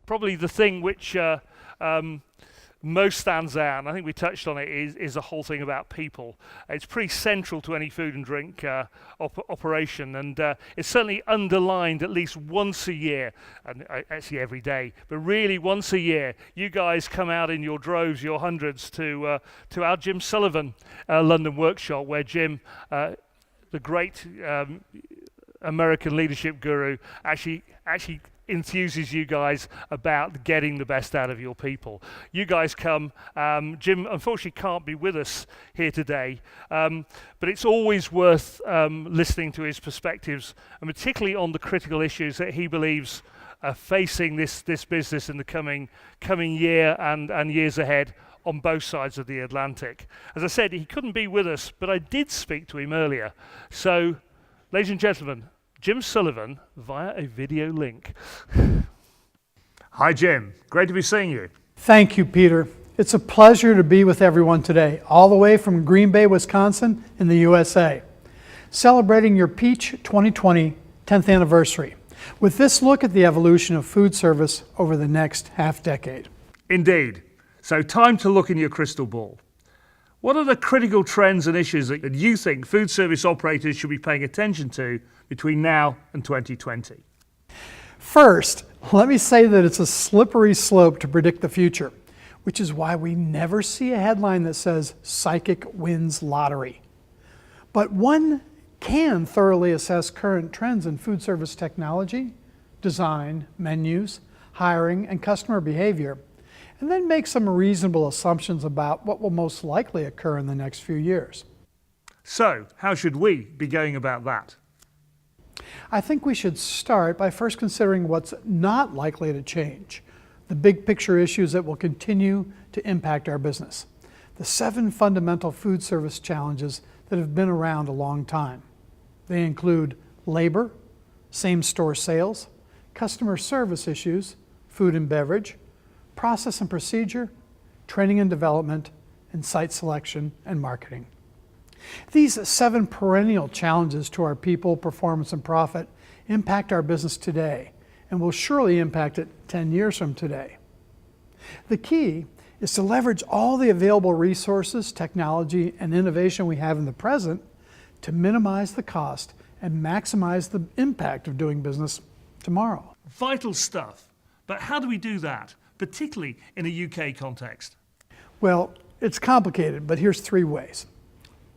Probably the thing which most stands out, and I think we touched on it, is the whole thing about people. It's pretty central to any food and drink operation, and it's certainly underlined at least once a year, and actually every day, but really once a year, you guys come out in your droves, your hundreds, to our Jim Sullivan London workshop, where Jim, the great American leadership guru, actually enthuses you guys about getting the best out of your people. You guys come. Jim unfortunately can't be with us here today, but it's always worth listening to his perspectives, and particularly on the critical issues that he believes are facing this business in the coming year and years ahead on both sides of the Atlantic. As I said, he couldn't be with us, but I did speak to him earlier. So, ladies and gentlemen, Jim Sullivan via a video link. Hi, Jim. Great to be seeing you. Thank you, Peter. It's a pleasure to be with everyone today, all the way from Green Bay, Wisconsin in the USA, celebrating your Peach 2020 10th anniversary with this look at the evolution of food service over the next half decade. Indeed. So time to look in your crystal ball. What are the critical trends and issues that you think food service operators should be paying attention to between now and 2020? First, let me say that it's a slippery slope to predict the future, which is why we never see a headline that says psychic wins lottery. But one can thoroughly assess current trends in food service technology, design, menus, hiring, and customer behavior, and then make some reasonable assumptions about what will most likely occur in the next few years. So, how should we be going about that? I think we should start by first considering what's not likely to change, the big picture issues that will continue to impact our business, the 7 fundamental food service challenges that have been around a long time. They include labor, same-store sales, customer service issues, food and beverage, process and procedure, training and development, and site selection and marketing. These 7 perennial challenges to our people, performance, and profit impact our business today and will surely impact it 10 years from today. The key is to leverage all the available resources, technology, and innovation we have in the present to minimize the cost and maximize the impact of doing business tomorrow. Vital stuff. But how do we do that, particularly in a UK context? Well, it's complicated, but here's 3 ways.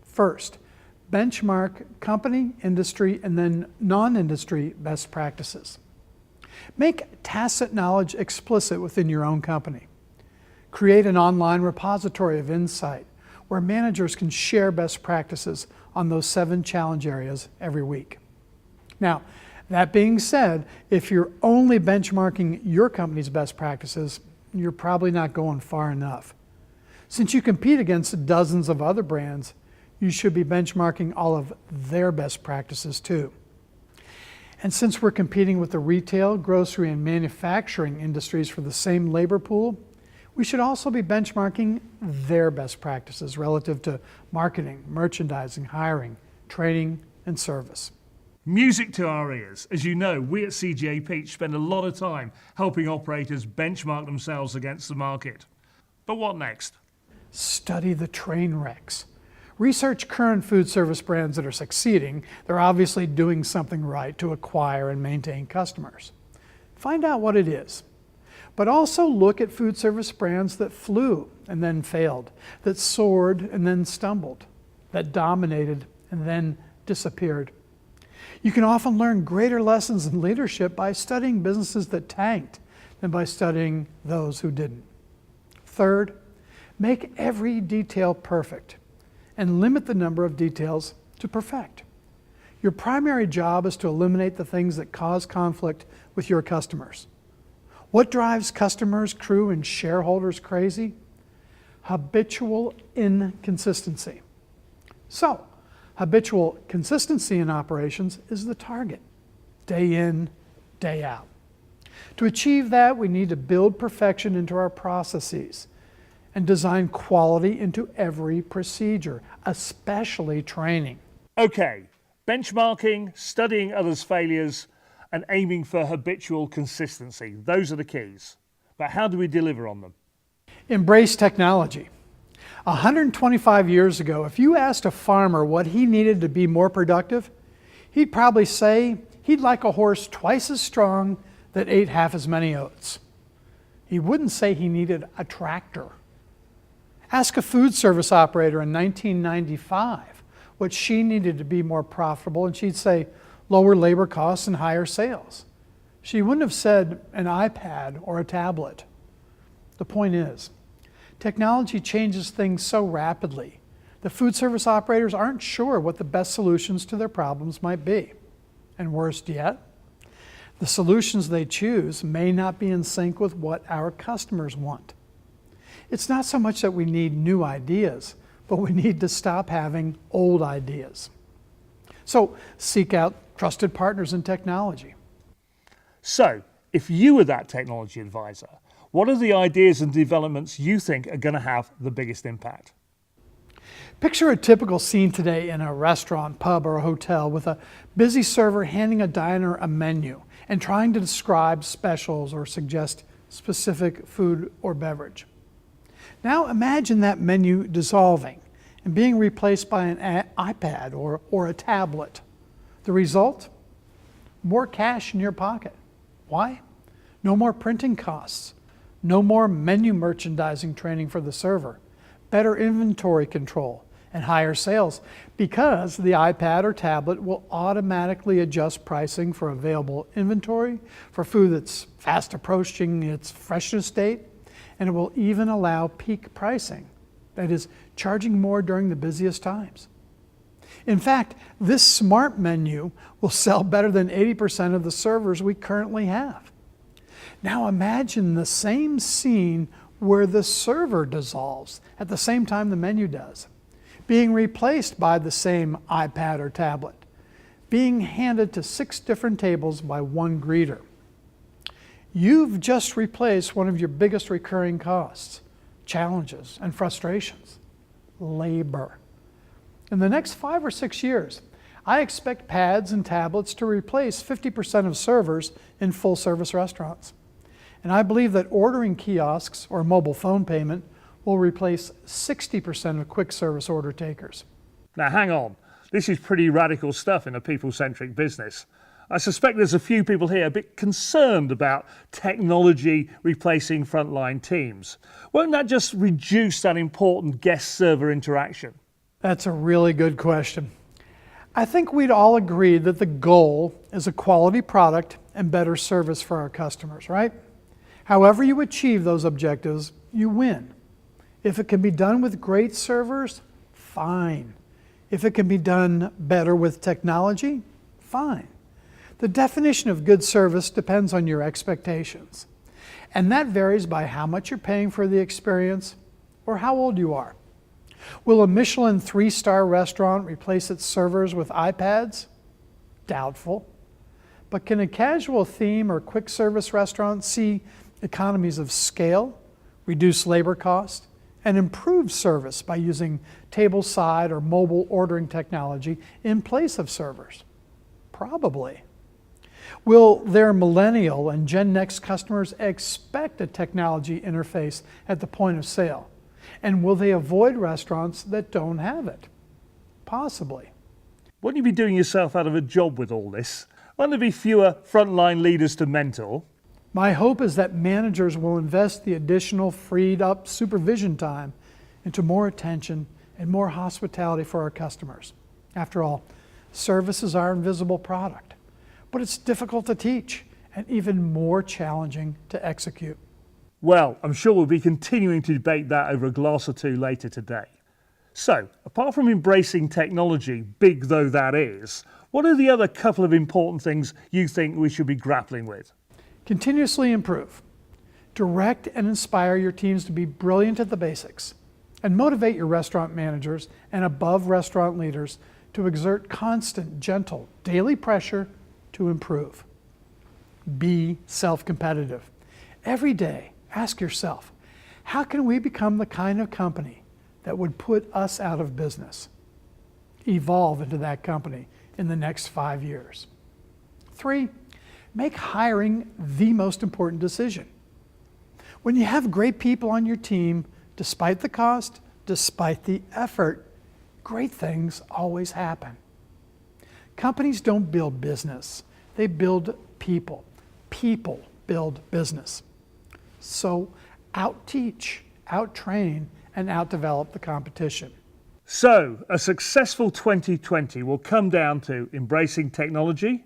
First, benchmark company, industry, and then non-industry best practices. Make tacit knowledge explicit within your own company. Create an online repository of insight where managers can share best practices on those 7 challenge areas every week. Now, that being said, if you're only benchmarking your company's best practices, you're probably not going far enough. Since you compete against dozens of other brands, you should be benchmarking all of their best practices too. And since we're competing with the retail, grocery, and manufacturing industries for the same labor pool, we should also be benchmarking their best practices relative to marketing, merchandising, hiring, training, and service. Music to our ears. As you know, we at CGA Peach spend a lot of time helping operators benchmark themselves against the market. But what next? Study the train wrecks. Research current food service brands that are succeeding. They're obviously doing something right to acquire and maintain customers. Find out what it is. But also look at food service brands that flew and then failed, that soared and then stumbled, that dominated and then disappeared. You can often learn greater lessons in leadership by studying businesses that tanked than by studying those who didn't. Third, make every detail perfect and limit the number of details to perfect. Your primary job is to eliminate the things that cause conflict with your customers. What drives customers, crew, and shareholders crazy? Habitual inconsistency. So, habitual consistency in operations is the target, day in, day out. To achieve that, we need to build perfection into our processes and design quality into every procedure, especially training. Okay, benchmarking, studying others' failures, and aiming for habitual consistency. Those are the keys. But how do we deliver on them? Embrace technology. 125 years ago, if you asked a farmer what he needed to be more productive, he'd probably say he'd like a horse twice as strong that ate half as many oats. He wouldn't say he needed a tractor. Ask a food service operator in 1995 what she needed to be more profitable, and she'd say lower labor costs and higher sales. She wouldn't have said an iPad or a tablet. The point is, technology changes things so rapidly that food service operators aren't sure what the best solutions to their problems might be. And worst yet, the solutions they choose may not be in sync with what our customers want. It's not so much that we need new ideas, but we need to stop having old ideas. So seek out trusted partners in technology. So, if you were that technology advisor, what are the ideas and developments you think are going to have the biggest impact? Picture a typical scene today in a restaurant, pub, or a hotel with a busy server handing a diner a menu and trying to describe specials or suggest specific food or beverage. Now imagine that menu dissolving and being replaced by an iPad or a tablet. The result? More cash in your pocket. Why? No more printing costs. No more menu merchandising training for the server. Better inventory control and higher sales because the iPad or tablet will automatically adjust pricing for available inventory for food that's fast approaching its freshness date, and it will even allow peak pricing, that is, charging more during the busiest times. In fact, this smart menu will sell better than 80% of the servers we currently have. Now imagine the same scene where the server dissolves at the same time the menu does, being replaced by the same iPad or tablet, being handed to 6 different tables by one greeter. You've just replaced one of your biggest recurring costs, challenges, and frustrations: labor. In the next 5 or 6 years, I expect pads and tablets to replace 50% of servers in full-service restaurants. And I believe that ordering kiosks or mobile phone payment will replace 60% of quick service order takers. Now hang on, this is pretty radical stuff in a people-centric business. I suspect there's a few people here a bit concerned about technology replacing frontline teams. Won't that just reduce that important guest-server interaction? That's a really good question. I think we'd all agree that the goal is a quality product and better service for our customers, right? However you achieve those objectives, you win. If it can be done with great servers, fine. If it can be done better with technology, fine. The definition of good service depends on your expectations, and that varies by how much you're paying for the experience or how old you are. Will a Michelin 3-star restaurant replace its servers with iPads? Doubtful. But can a casual theme or quick service restaurant see economies of scale, reduce labor costs, and improve service by using tableside or mobile ordering technology in place of servers? Probably. Will their millennial and Gen Next customers expect a technology interface at the point of sale? And will they avoid restaurants that don't have it? Possibly. Wouldn't you be doing yourself out of a job with all this? Won't there be fewer frontline leaders to mentor? My hope is that managers will invest the additional freed up supervision time into more attention and more hospitality for our customers. After all, service is our invisible product, but it's difficult to teach and even more challenging to execute. Well, I'm sure we'll be continuing to debate that over a glass or two later today. So, apart from embracing technology, big though that is, what are the other couple of important things you think we should be grappling with? Continuously improve. Direct and inspire your teams to be brilliant at the basics, and motivate your restaurant managers and above restaurant leaders to exert constant, gentle, daily pressure to improve. Be self-competitive. Every day, ask yourself, how can we become the kind of company that would put us out of business? Evolve into that company in the next 5 years. 3, make hiring the most important decision. When you have great people on your team, despite the cost, despite the effort, great things always happen. Companies don't build business, they build people. People build business. So out-teach, out-train, and out-develop the competition. So, a successful 2020 will come down to embracing technology,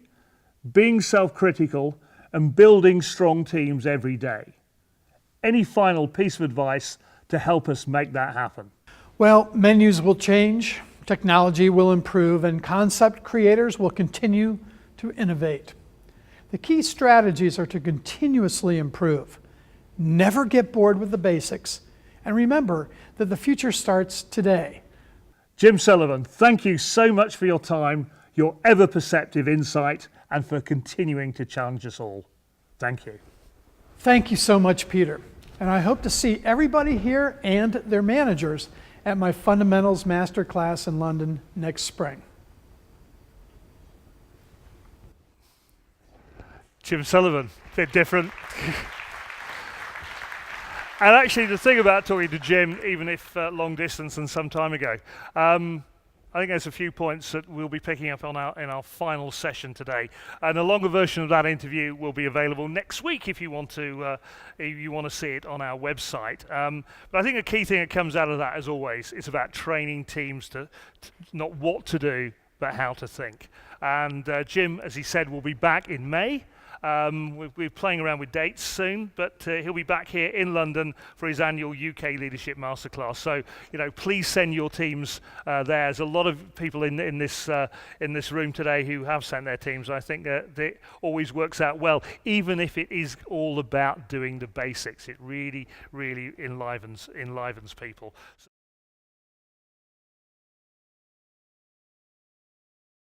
being self-critical, and building strong teams every day. Any final piece of advice to help us make that happen? Well, menus will change, technology will improve, and concept creators will continue to innovate. The key strategies are to continuously improve. Never get bored with the basics, and remember that the future starts today. Jim Sullivan, thank you so much for your time, your ever-perceptive insight, and for continuing to challenge us all. Thank you. Thank you so much, Peter. And I hope to see everybody here and their managers at my Fundamentals Masterclass in London next spring. Jim Sullivan, a bit different. And actually, the thing about talking to Jim, even if long distance and some time ago, I think there's a few points that we'll be picking up on in our final session today. And a longer version of that interview will be available next week if you want to see it on our website. But I think a key thing that comes out of that, as always, is about training teams to not what to do, but how to think. And Jim, as he said, will be back in May. We're playing around with dates soon, but he'll be back here in London for his annual UK Leadership Masterclass. So, please send your teams there. There's a lot of people in this room today who have sent their teams. I think that it always works out well, even if it is all about doing the basics. It really, really enlivens people.